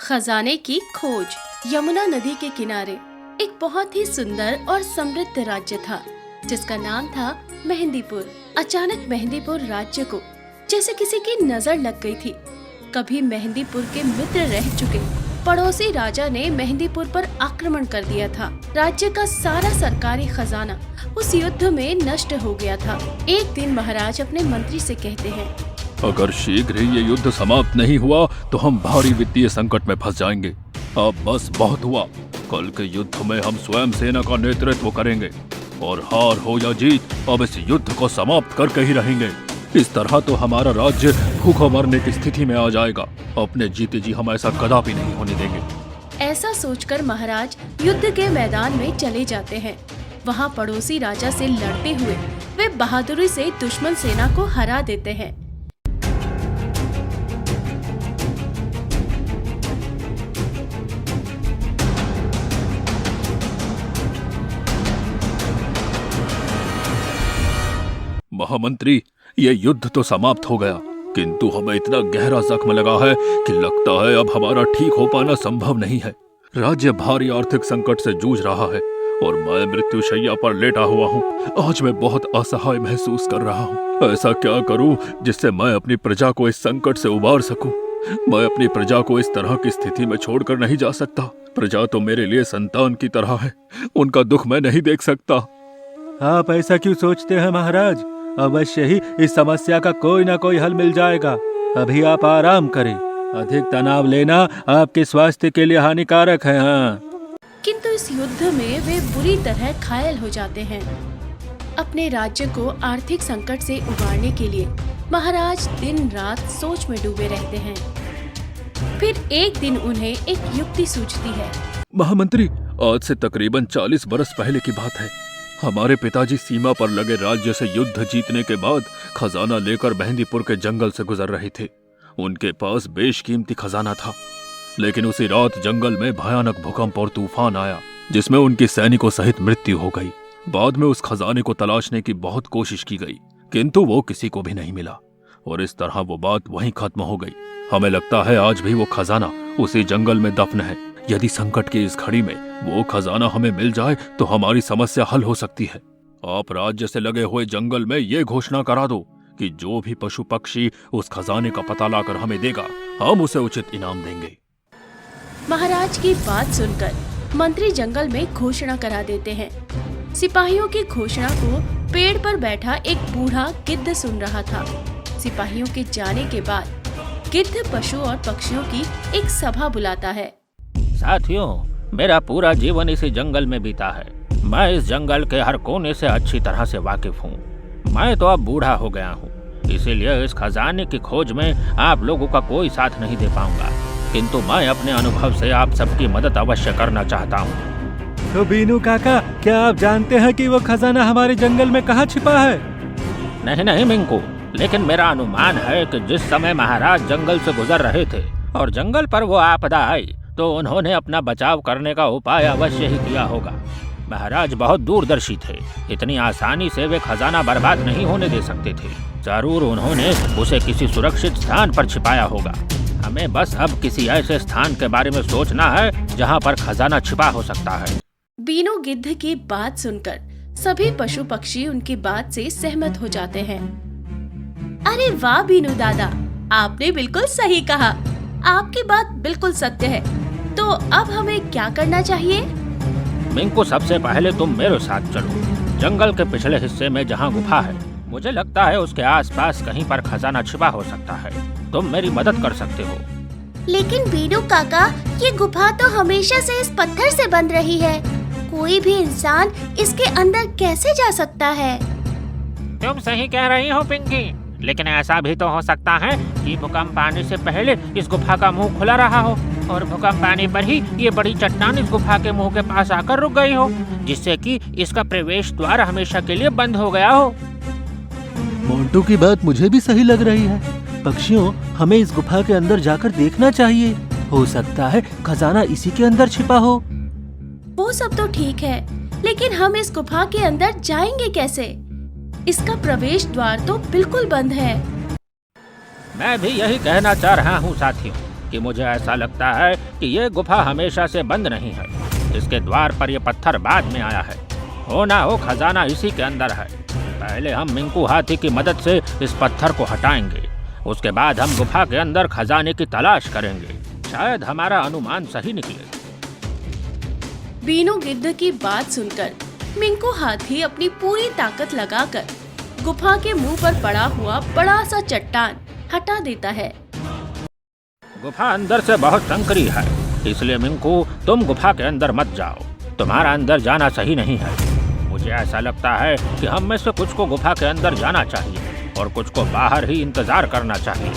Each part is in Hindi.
खजाने की खोज। यमुना नदी के किनारे एक बहुत ही सुंदर और समृद्ध राज्य था जिसका नाम था मेहंदीपुर। अचानक मेहंदीपुर राज्य को जैसे किसी की नजर लग गई थी। कभी मेहंदीपुर के मित्र रह चुके पड़ोसी राजा ने मेहंदीपुर पर आक्रमण कर दिया था। राज्य का सारा सरकारी खजाना उस युद्ध में नष्ट हो गया था। एक दिन महाराज अपने मंत्री से कहते हैं, अगर शीघ्र ही ये युद्ध समाप्त नहीं हुआ तो हम भारी वित्तीय संकट में फंस जाएंगे। अब बस बहुत हुआ। कल के युद्ध में हम स्वयं सेना का नेतृत्व करेंगे और हार हो या जीत अब इस युद्ध को समाप्त करके ही रहेंगे। इस तरह तो हमारा राज्य भूखों मरने की स्थिति में आ जाएगा। अपने जीते जी हम ऐसा कदापि नहीं होने देंगे। ऐसा सोचकर महाराज युद्ध के मैदान में चले जाते हैं। वहाँ पड़ोसी राजा से लड़ते हुए वे बहादुरी से दुश्मन सेना को हरा देते हैं। महामंत्री, ये युद्ध तो समाप्त हो गया, किंतु हमें इतना गहरा जख्म लगा है कि लगता है अब हमारा ठीक हो पाना संभव नहीं है। राज्य भारी आर्थिक संकट से जूझ रहा है और मैं मृत्युशैया पर लेटा हुआ हूँ। आज मैं बहुत असहाय महसूस कर रहा हूँ। ऐसा क्या करूँ जिससे मैं अपनी प्रजा को इस संकट से उबार सकूं? मैं अपनी प्रजा को इस तरह की स्थिति में छोड़कर नहीं जा सकता। प्रजा तो मेरे लिए संतान की तरह है, उनका दुख मैं नहीं देख सकता। आप ऐसा क्यों सोचते हैं महाराज? अवश्य ही इस समस्या का कोई ना कोई हल मिल जाएगा। अभी आप आराम करें। अधिक तनाव लेना आपके स्वास्थ्य के लिए हानिकारक है। हाँ, किंतु इस युद्ध में वे बुरी तरह घायल हो जाते हैं। अपने राज्य को आर्थिक संकट से उबारने के लिए महाराज दिन रात सोच में डूबे रहते हैं। फिर एक दिन उन्हें एक युक्ति सूझती है। महामंत्री, आज से तकरीबन 40 बरस पहले की बात है। हमारे पिताजी सीमा पर लगे राज्य से युद्ध जीतने के बाद खजाना लेकर मेहंदीपुर के जंगल से गुजर रहे थे। उनके पास बेशकीमती खजाना था, लेकिन उसी रात जंगल में भयानक भूकंप और तूफान आया जिसमें उनके सैनिकों सहित मृत्यु हो गई। बाद में उस खजाने को तलाशने की बहुत कोशिश की गई, किंतु वो किसी को भी नहीं मिला और इस तरह वो बात वहीं खत्म हो गई। हमें लगता है आज भी वो खजाना उसी जंगल में दफन है। यदि संकट की इस घड़ी में वो खजाना हमें मिल जाए तो हमारी समस्या हल हो सकती है। आप राज्य से लगे हुए जंगल में ये घोषणा करा दो कि जो भी पशु पक्षी उस खजाने का पता लाकर हमें देगा, हम उसे उचित इनाम देंगे। महाराज की बात सुनकर मंत्री जंगल में घोषणा करा देते हैं। सिपाहियों की घोषणा को पेड़ पर बैठा एक बूढ़ा गिद्ध सुन रहा था। सिपाहियों के जाने के बाद गिद्ध पशु और पक्षियों की एक सभा बुलाता है। साथियों, मेरा पूरा जीवन इसी जंगल में बीता है। मैं इस जंगल के हर कोने से अच्छी तरह से वाकिफ हूँ। मैं तो अब बूढ़ा हो गया हूँ, इसीलिए इस खजाने की खोज में आप लोगों का कोई साथ नहीं दे पाऊंगा, किंतु मैं अपने अनुभव से आप सबकी मदद अवश्य करना चाहता हूँ। तो बीनू काका, क्या आप जानते हैं कि वो खजाना हमारे जंगल में कहाँ छिपा है? नहीं नहीं मिंकू, लेकिन मेरा अनुमान है कि जिस समय महाराज जंगल से गुजर रहे थे और जंगल पर वो आपदा आई तो उन्होंने अपना बचाव करने का उपाय अवश्य ही किया होगा। महाराज बहुत दूरदर्शी थे, इतनी आसानी से वे खजाना बर्बाद नहीं होने दे सकते थे। जरूर उन्होंने उसे किसी सुरक्षित स्थान पर छिपाया होगा। हमें बस अब किसी ऐसे स्थान के बारे में सोचना है जहाँ पर खजाना छिपा हो सकता है। बीनू गिद्ध की बात सुनकर सभी पशु पक्षी उनकी बात से सहमत हो जाते हैं। अरे वाह बीनू दादा, आपने बिल्कुल सही कहा। आपकी बात बिल्कुल सत्य है। तो अब हमें क्या करना चाहिए? मिंकू, सबसे पहले तुम मेरे साथ चलो। जंगल के पिछले हिस्से में जहाँ गुफा है, मुझे लगता है उसके आसपास कहीं पर खजाना छिपा हो सकता है। तुम मेरी मदद कर सकते हो। लेकिन बीनू काका, ये गुफा तो हमेशा से इस पत्थर से बंद रही है। कोई भी इंसान इसके अंदर कैसे जा सकता है? तुम सही कह रही हो पिंकी, लेकिन ऐसा भी तो हो सकता है कि भूकंप आने से पहले इस गुफा का मुंह खुला रहा हो और भूकंप आने पर ही ये बड़ी चट्टान इस गुफा के मुंह के पास आकर रुक गई हो, जिससे कि इसका प्रवेश द्वार हमेशा के लिए बंद हो गया हो। मोंटू की बात मुझे भी सही लग रही है। पक्षियों, हमें इस गुफा के अंदर जाकर देखना चाहिए। हो सकता है खजाना इसी के अंदर छिपा हो। वो सब तो ठीक है, लेकिन हम इस गुफा के अंदर जाएंगे कैसे? इसका प्रवेश द्वार तो बिल्कुल बंद है। मैं भी यही कहना चाह रहा हूँ साथियों कि मुझे ऐसा लगता है कि ये गुफा हमेशा से बंद नहीं है। इसके द्वार पर ये पत्थर बाद में आया है। हो ना हो खजाना इसी के अंदर है। पहले हम मिंकू हाथी की मदद से इस पत्थर को हटाएंगे, उसके बाद हम गुफा के अंदर खजाने की तलाश करेंगे। शायद हमारा अनुमान सही निकले। बीनू गिद्ध की बात सुनकर मिंकू हाथी अपनी पूरी ताकत लगाकर गुफा के मुंह पर पड़ा हुआ बड़ा सा चट्टान हटा देता है। गुफा अंदर से बहुत संकरी है, इसलिए मिंकू तुम गुफा के अंदर मत जाओ। तुम्हारा अंदर जाना सही नहीं है। मुझे ऐसा लगता है कि हम में से कुछ को गुफा के अंदर जाना चाहिए और कुछ को बाहर ही इंतजार करना चाहिए।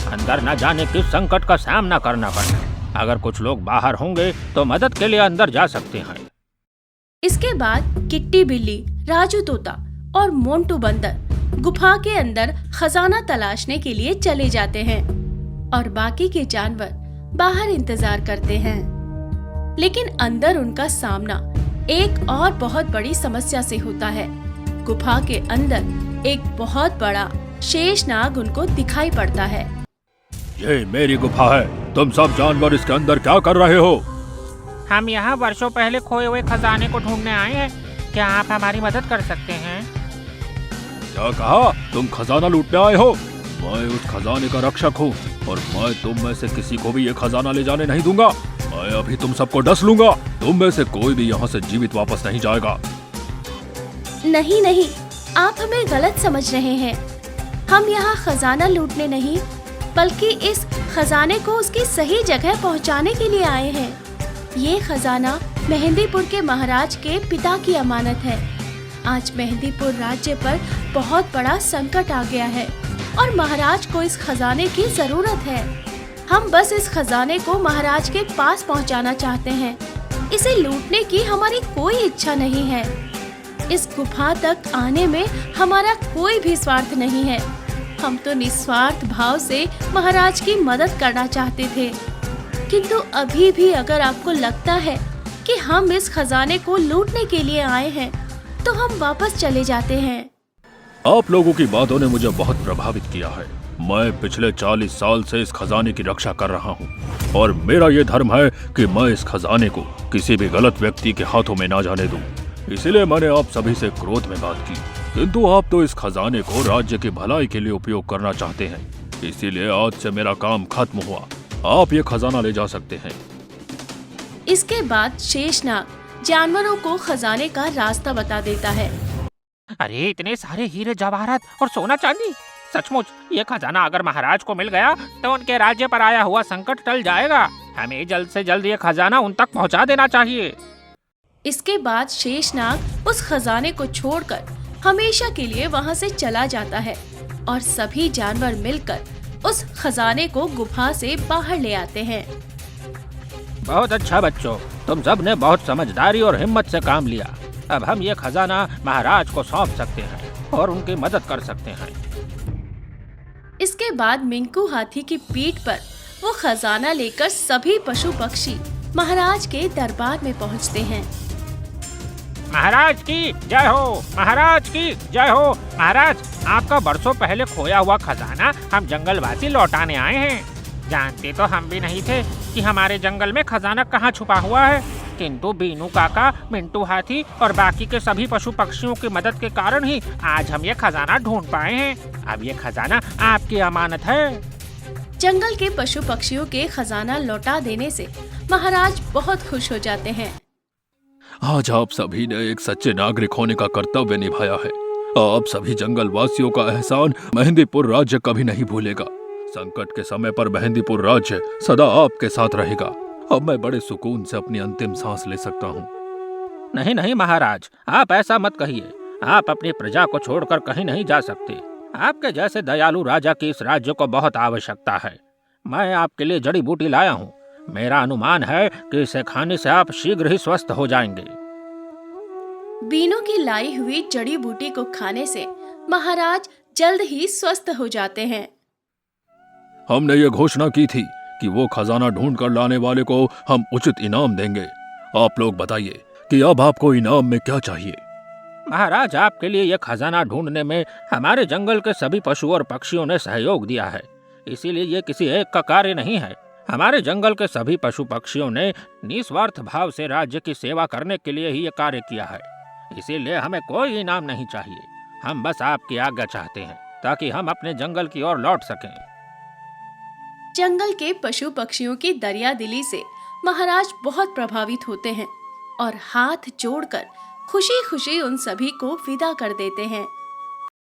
अंदर न जाने किस संकट का सामना करना पड़े। अगर कुछ लोग बाहर होंगे तो मदद के लिए अंदर जा सकते हैं। इसके बाद किट्टी बिल्ली, राजू तोता और मोंटू बंदर गुफा के अंदर खजाना तलाशने के लिए चले जाते हैं और बाकी के जानवर बाहर इंतजार करते हैं। लेकिन अंदर उनका सामना एक और बहुत बड़ी समस्या से होता है। गुफा के अंदर एक बहुत बड़ा शेषनाग उनको दिखाई पड़ता है। ये मेरी गुफा है, तुम सब जानवर इसके अंदर क्या कर रहे हो? हम यहाँ वर्षों पहले खोए हुए खजाने को ढूंढने आए हैं। क्या आप हमारी मदद कर सकते हैं? क्या कहा? तुम खजाना लूटने आए हो? मैं उस खजाने का रक्षक हूँ और मैं तुम में से किसी को भी ये खजाना ले जाने नहीं दूंगा। मैं अभी तुम सबको डस लूंगा। तुम में से कोई भी यहाँ से जीवित वापस नहीं जाएगा। नहीं नहीं, आप हमें गलत समझ रहे हैं। हम यहाँ खजाना लूटने नहीं बल्कि इस खजाने को उसकी सही जगह पहुँचाने के लिए आए हैं। ये खजाना मेहंदीपुर के महाराज के पिता की अमानत है। आज मेहंदीपुर राज्य पर बहुत बड़ा संकट आ गया है और महाराज को इस खजाने की जरूरत है। हम बस इस खजाने को महाराज के पास पहुंचाना चाहते हैं। इसे लूटने की हमारी कोई इच्छा नहीं है। इस गुफा तक आने में हमारा कोई भी स्वार्थ नहीं है। हम तो निस्वार्थ भाव से महाराज की मदद करना चाहते थे। किंतु अभी भी अगर आपको लगता है कि हम इस खजाने को लूटने के लिए आए हैं तो हम वापस चले जाते हैं। आप लोगों की बातों ने मुझे बहुत प्रभावित किया है। मैं पिछले 40 साल से इस खजाने की रक्षा कर रहा हूँ और मेरा ये धर्म है कि मैं इस खजाने को किसी भी गलत व्यक्ति के हाथों में ना जाने दूं। इसीलिए मैंने आप सभी से क्रोध में बात की। किंतु आप तो इस खजाने को राज्य की भलाई के लिए उपयोग करना चाहते हैं, इसीलिए आज से मेरा काम खत्म हुआ। आप ये खजाना ले जा सकते हैं। इसके बाद शेषनाग जानवरों को खजाने का रास्ता बता देता है। अरे इतने सारे हीरे जवाहरात और सोना चांदी! सचमुच ये खजाना अगर महाराज को मिल गया तो उनके राज्य पर आया हुआ संकट टल जाएगा। हमें जल्द से जल्द ये खजाना उन तक पहुंचा देना चाहिए। इसके बाद शेषनाग उस खजाने को छोड़कर हमेशा के लिए वहां से चला जाता है और सभी जानवर मिलकर उस खजाने को गुफा से बाहर ले आते हैं। बहुत अच्छा बच्चों, तुम सब ने बहुत समझदारी और हिम्मत से काम लिया। अब हम ये खजाना महाराज को सौंप सकते हैं और उनकी मदद कर सकते हैं। इसके बाद मिंकू हाथी की पीठ पर वो खजाना लेकर सभी पशु पक्षी महाराज के दरबार में पहुंचते हैं। महाराज की जय हो! महाराज की जय हो! महाराज, आपका बरसों पहले खोया हुआ खजाना हम जंगलवासी लौटाने आए हैं। जानते तो हम भी नहीं थे कि हमारे जंगल में खजाना कहाँ छुपा हुआ है, किंतु बीनू काका, मिंटू हाथी और बाकी के सभी पशु पक्षियों की मदद के कारण ही आज हम ये खजाना ढूंढ पाए हैं। अब ये खजाना आपकी अमानत है। जंगल के पशु पक्षियों के खजाना लौटा देने से महाराज बहुत खुश हो जाते हैं। आज आप सभी ने एक सच्चे नागरिक होने का कर्तव्य निभाया है। आप सभी जंगल वासियों का एहसान मेहंदीपुर राज्य कभी नहीं भूलेगा। संकट के समय पर मेहंदीपुर राज्य सदा आपके साथ रहेगा। अब मैं बड़े सुकून से अपनी अंतिम सांस ले सकता हूँ। नहीं नहीं महाराज, आप ऐसा मत कहिए। आप अपनी प्रजा को छोड़कर कहीं नहीं जा सकते। आपके जैसे दयालु राजा की इस राज्य को बहुत आवश्यकता है। मैं आपके लिए जड़ी बूटी लाया हूँ। मेरा अनुमान है कि इसे खाने से आप शीघ्र ही स्वस्थ हो जाएंगे। बीनू की लाई हुई जड़ी बूटी को खाने से महाराज जल्द ही स्वस्थ हो जाते हैं। हमने ये घोषणा की थी कि वो खजाना ढूंढ कर लाने वाले को हम उचित इनाम देंगे। आप लोग बताइए कि अब आपको इनाम में क्या चाहिए? महाराज, आपके लिए यह खजाना ढूंढने में हमारे जंगल के सभी पशु और पक्षियों ने सहयोग दिया है, इसीलिए ये किसी एक का कार्य नहीं है। हमारे जंगल के सभी पशु पक्षियों ने निस्वार्थ भाव से राज्य की सेवा करने के लिए ही ये कार्य किया है। इसीलिए हमें कोई इनाम नहीं चाहिए। हम बस आपकी आज्ञा चाहते हैं ताकि हम अपने जंगल की ओर लौट सकें। जंगल के पशु पक्षियों की दरिया दिली से महाराज बहुत प्रभावित होते हैं और हाथ जोड़कर खुशी खुशी उन सभी को विदा कर देते हैं।